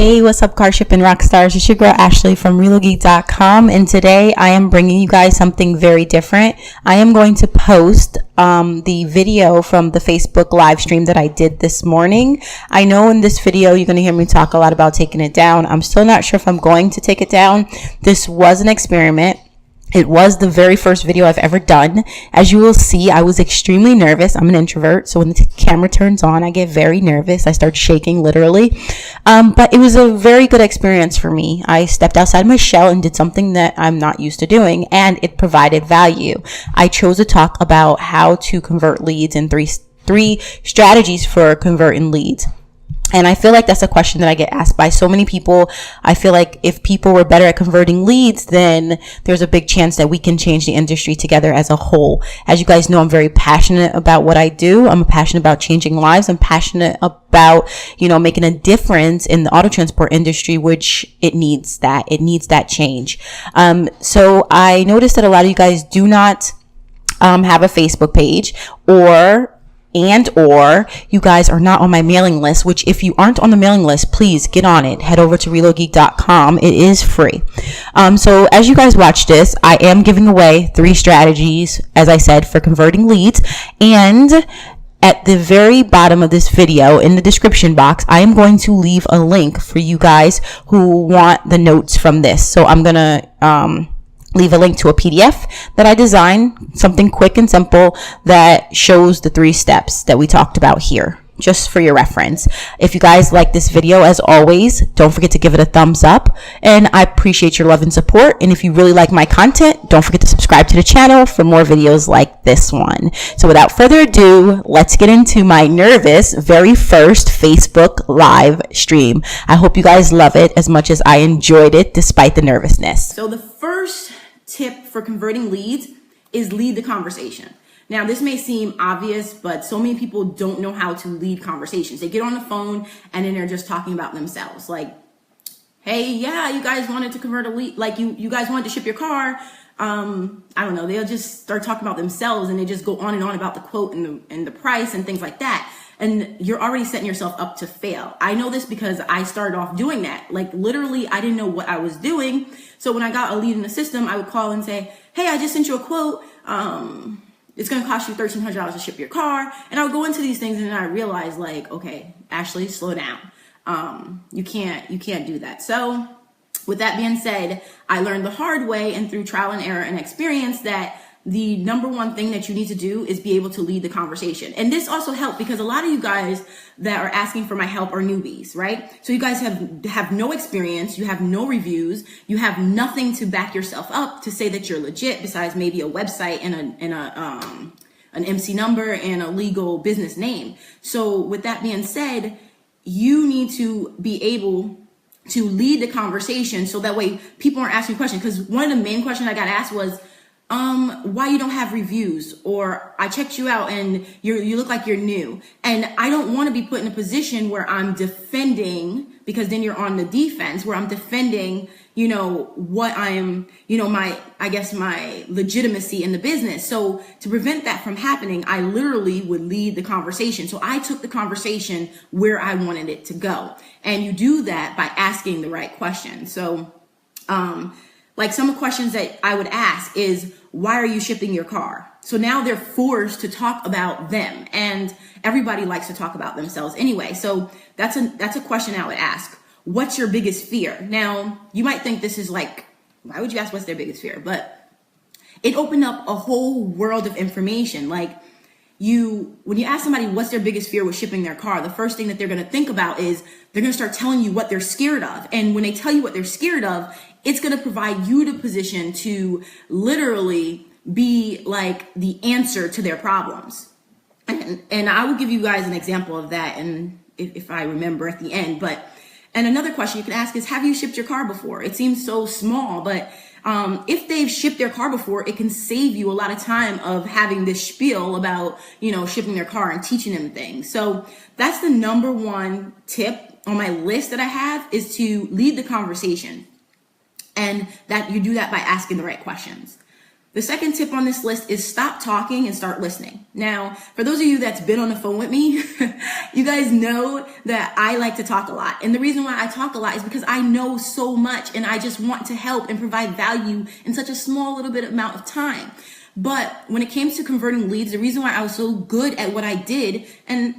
Hey, what's up, car shipping rock stars? It's your girl Ashley from ReloGeek.com, and today I am bringing you guys something very different. I am going to post the video from the Facebook live stream that I did this morning. I know in this video you're going to hear me talk a lot about taking it down. I'm still not sure if I'm going to take it down. This was an experiment. It was the very first video I've ever done. As you will see, I was extremely nervous. I'm an introvert, so when the camera turns on, I get very nervous. I start shaking, literally. But it was a very good experience for me. I stepped outside my shell and did something that I'm not used to doing, and it provided value. I chose to talk about how to convert leads and three strategies for converting leads. And I feel like that's a question that I get asked by so many people. I feel like if people were better at converting leads, then there's a big chance that we can change the industry together as a whole. As you guys know, I'm very passionate about what I do. I'm passionate about changing lives. I'm passionate about, making a difference in the auto transport industry, which it needs that. It needs that change. So I noticed that a lot of you guys do not have a Facebook page, or you guys are not on my mailing list, which if you aren't on the mailing list, please get on it. Head over to ReloGeek.com. It is free. So as you guys watch this, I am giving away 3 strategies, as I said, for converting leads. And at the very bottom of this video, in the description box, I am going to leave a link for you guys who want the notes from this. So I'm going to, leave a link to a PDF that I designed, something quick and simple that shows the 3 steps that we talked about here, just for your reference. If you guys like this video, as always, don't forget to give it a thumbs up, and I appreciate your love and support. And if you really like my content, don't forget to subscribe to the channel for more videos like this one. So without further ado, let's get into my nervous very first Facebook live stream. I hope you guys love it as much as I enjoyed it despite the nervousness. So the first tip for converting leads is lead the conversation. Now, this may seem obvious, but so many people don't know how to lead conversations. They get on the phone and then they're just talking about themselves. Like, hey, yeah, you guys wanted to convert a lead. Like you guys wanted to ship your car. I don't know. They'll just start talking about themselves and they just go on and on about the quote and the price and things like that. And you're already setting yourself up to fail. I know this because I started off doing that. Like literally, I didn't know what I was doing. So when I got a lead in the system, I would call and say, hey, I just sent you a quote. It's going to cost you $1,300 to ship your car. And I would go into these things and then I realized, like, okay, Ashley, slow down. You can't do that. So with that being said, I learned the hard way and through trial and error and experience that the number one thing that you need to do is be able to lead the conversation. And this also helped because a lot of you guys that are asking for my help are newbies, right? So you guys have no experience, you have no reviews, you have nothing to back yourself up to say that you're legit besides maybe a website and an MC number and a legal business name. So with that being said, you need to be able to lead the conversation so that way people aren't asking questions. Because one of the main questions I got asked was, why you don't have reviews, or I checked you out and you look like you're new. And I don't want to be put in a position where I'm defending, because then you're on the defense, where I'm defending, what I am, my legitimacy in the business. So to prevent that from happening, I literally would lead the conversation. So I took the conversation where I wanted it to go. And you do that by asking the right questions. So, like some of the questions that I would ask is, why are you shipping your car? So now they're forced to talk about them, and everybody likes to talk about themselves anyway. So that's a question I would ask. What's your biggest fear? Now, you might think this is like, why would you ask what's their biggest fear? But it opened up a whole world of information. Like when you ask somebody what's their biggest fear with shipping their car, the first thing that they're going to think about is they're going to start telling you what they're scared of. And when they tell you what they're scared of, it's going to provide you the position to literally be like the answer to their problems. And I will give you guys an example of that, and if I remember at the end. And another question you can ask is, have you shipped your car before? It seems so small, but if they've shipped their car before, it can save you a lot of time of having this spiel about, shipping their car and teaching them things. So that's the number one tip on my list that I have, is to lead the conversation. And that you do that by asking the right questions. The second tip on this list is stop talking and start listening. Now, for those of you that's been on the phone with me, you guys know that I like to talk a lot. And the reason why I talk a lot is because I know so much and I just want to help and provide value in such a small little bit amount of time. But when it came to converting leads, the reason why I was so good at what I did, and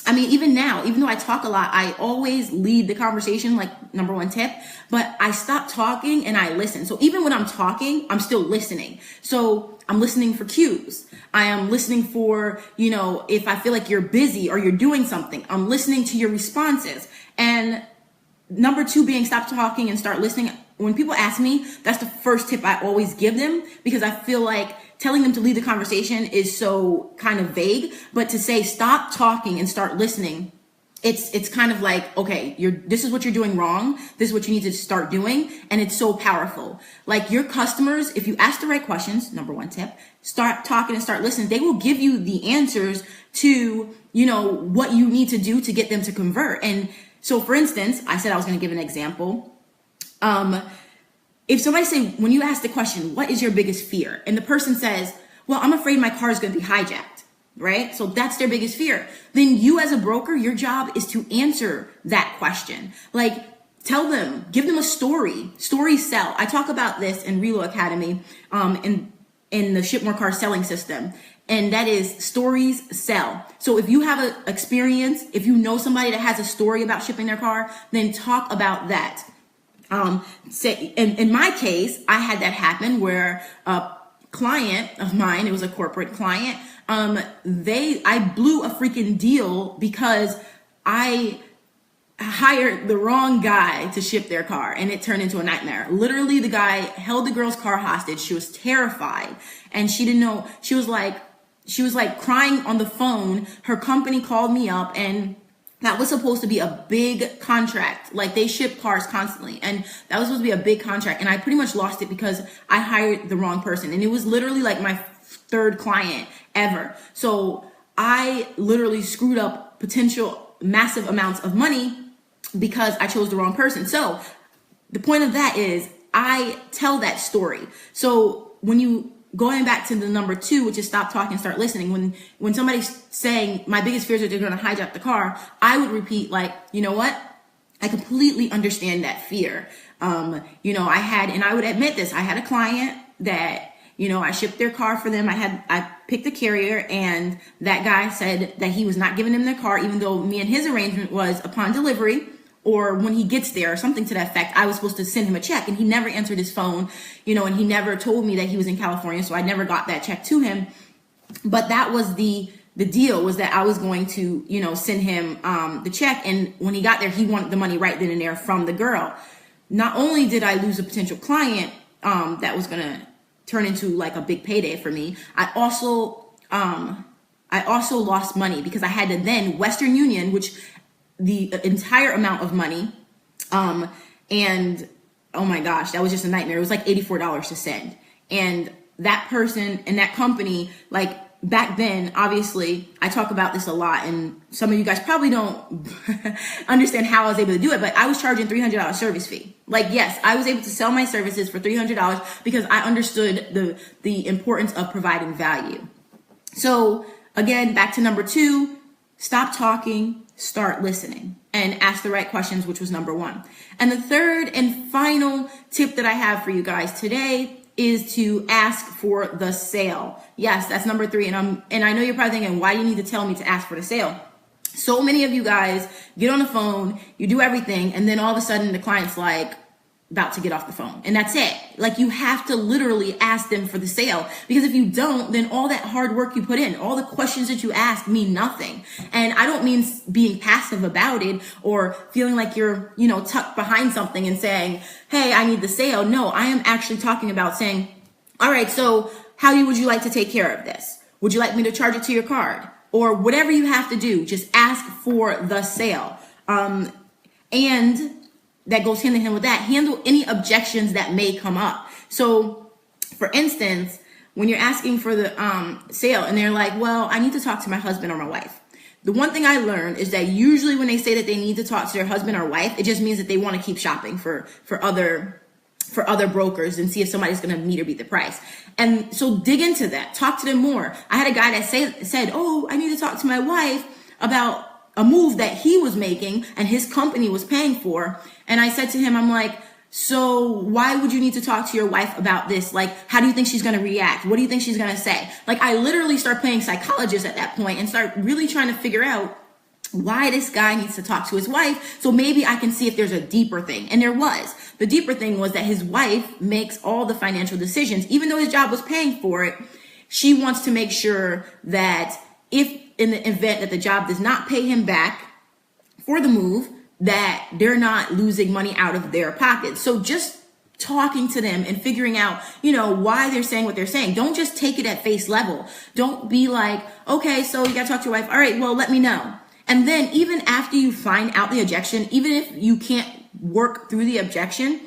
I mean, even now, even though I talk a lot, I always lead the conversation, like number one tip, but I stop talking and I listen. So even when I'm talking, I'm still listening. So I'm listening for cues. I am listening for, if I feel like you're busy or you're doing something, I'm listening to your responses. And number two being stop talking and start listening. When people ask me, that's the first tip I always give them, because I feel like telling them to lead the conversation is so kind of vague, but to say stop talking and start listening, it's kind of like, okay, this is what you're doing wrong. This is what you need to start doing. And it's so powerful. Like your customers, if you ask the right questions, number one tip, start talking and start listening, they will give you the answers to, what you need to do to get them to convert. And so for instance, I said I was going to give an example. If somebody say, when you ask the question, what is your biggest fear? And the person says, well, I'm afraid my car is going to be hijacked, right? So that's their biggest fear. Then you as a broker, your job is to answer that question. Like tell them, give them a story sell. I talk about this in Relo Academy, in the Ship More Cars selling system. And that is stories sell. So if you have an experience, if you know somebody that has a story about shipping their car, then talk about that. Say in my case, I had that happen where a client of mine, it was a corporate client, I blew a freaking deal because I hired the wrong guy to ship their car, and it turned into a nightmare. Literally, the guy held the girl's car hostage. She was terrified, and she didn't know. She was like crying on the phone. Her company called me up, and that was supposed to be a big contract. Like they ship cars constantly, and that was supposed to be a big contract. And I pretty much lost it because I hired the wrong person. And it was literally like my third client ever. So I literally screwed up potential massive amounts of money because I chose the wrong person. So the point of that is I tell that story. So going back to the number two, which is stop talking, start listening. When somebody's saying my biggest fear is that they're going to hijack the car, I would repeat like, you know what? I completely understand that fear. I would admit this. I had a client that, I shipped their car for them. I picked the carrier, and that guy said that he was not giving them their car, even though me and his arrangement was upon delivery, or when he gets there or something to that effect, I was supposed to send him a check, and he never answered his phone, and he never told me that he was in California. So I never got that check to him. But that was the deal, was that I was going to, send him the check. And when he got there, he wanted the money right then and there from the girl. Not only did I lose a potential client that was going to turn into like a big payday for me, I also lost money because I had to then Western Union, which the entire amount of money, and oh my gosh, that was just a nightmare. It was like $84 to send. And that person and that company, like back then, obviously I talk about this a lot, and some of you guys probably don't understand how I was able to do it, but I was charging $300 service fee. Like, yes, I was able to sell my services for $300 because I understood the importance of providing value. So again, back to number two, stop talking, start listening, and ask the right questions, which was number one. And the third and final tip that I have for you guys today is to ask for the sale. Yes, that's number three. And I know you're probably thinking, why do you need to tell me to ask for the sale? So many of you guys get on the phone, you do everything, and then all of a sudden the client's like about to get off the phone, and that's it. Like, you have to literally ask them for the sale, because if you don't, then all that hard work you put in, all the questions that you ask mean nothing. And I don't mean being passive about it or feeling like you're, tucked behind something and saying, hey, I need the sale. No, I am actually talking about saying, all right, so how would you like to take care of this? Would you like me to charge it to your card? Or whatever you have to do, just ask for the sale. And that goes hand in hand with that. Handle any objections that may come up. So for instance, when you're asking for the sale and they're like, well, I need to talk to my husband or my wife. The one thing I learned is that usually when they say that they need to talk to their husband or wife, it just means that they want to keep shopping for other for other brokers and see if somebody's going to meet or beat the price. And so dig into that, talk to them more. I had a guy that said, oh, I need to talk to my wife about a move that he was making and his company was paying for. And I said to him, I'm like, so why would you need to talk to your wife about this? Like, how do you think she's going to react? What do you think she's going to say? Like, I literally start playing psychologist at that point and start really trying to figure out why this guy needs to talk to his wife. So maybe I can see if there's a deeper thing. And there was. The deeper thing was that his wife makes all the financial decisions. Even though his job was paying for it, she wants to make sure that if in the event that the job does not pay him back for the move, that they're not losing money out of their pockets. So just talking to them and figuring out, why they're saying what they're saying. Don't just take it at face level. Don't be like, okay, so you got to talk to your wife. All right, well, let me know. And then even after you find out the objection, even if you can't work through the objection,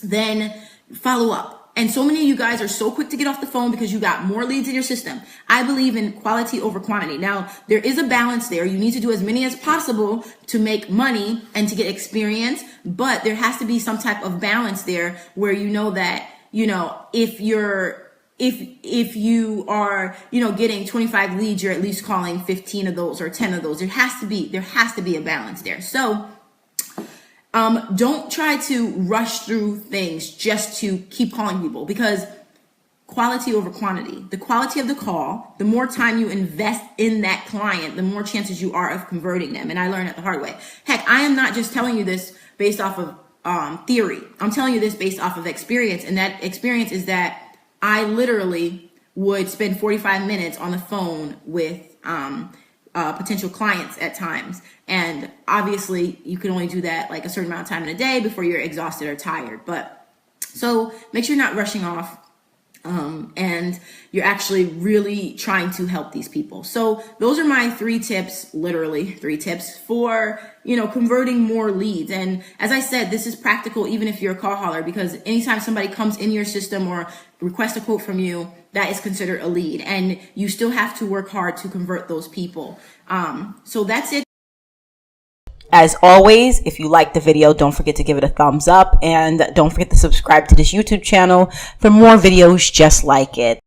then follow up. And so many of you guys are so quick to get off the phone because you got more leads in your system. I believe in quality over quantity. Now, there is a balance there. You need to do as many as possible to make money and to get experience, but there has to be some type of balance there where you know that, if you are, getting 25 leads, you're at least calling 15 of those or 10 of those. There has to be a balance there. So don't try to rush through things just to keep calling people, because quality over quantity. The quality of the call, the more time you invest in that client, the more chances you are of converting them. And I learned it the hard way. Heck, I am not just telling you this based off of theory. I'm telling you this based off of experience. And that experience is that I literally would spend 45 minutes on the phone with potential clients at times. And obviously you can only do that like a certain amount of time in a day before you're exhausted or tired. But so make sure you're not rushing off. And you're actually really trying to help these people. So those are my 3 tips, literally 3 tips for, converting more leads. And as I said, this is practical even if you're a call hauler, because anytime somebody comes in your system or requests a quote from you, that is considered a lead, and you still have to work hard to convert those people. So that's it. As always, if you like the video, don't forget to give it a thumbs up, and don't forget to subscribe to this YouTube channel for more videos just like it.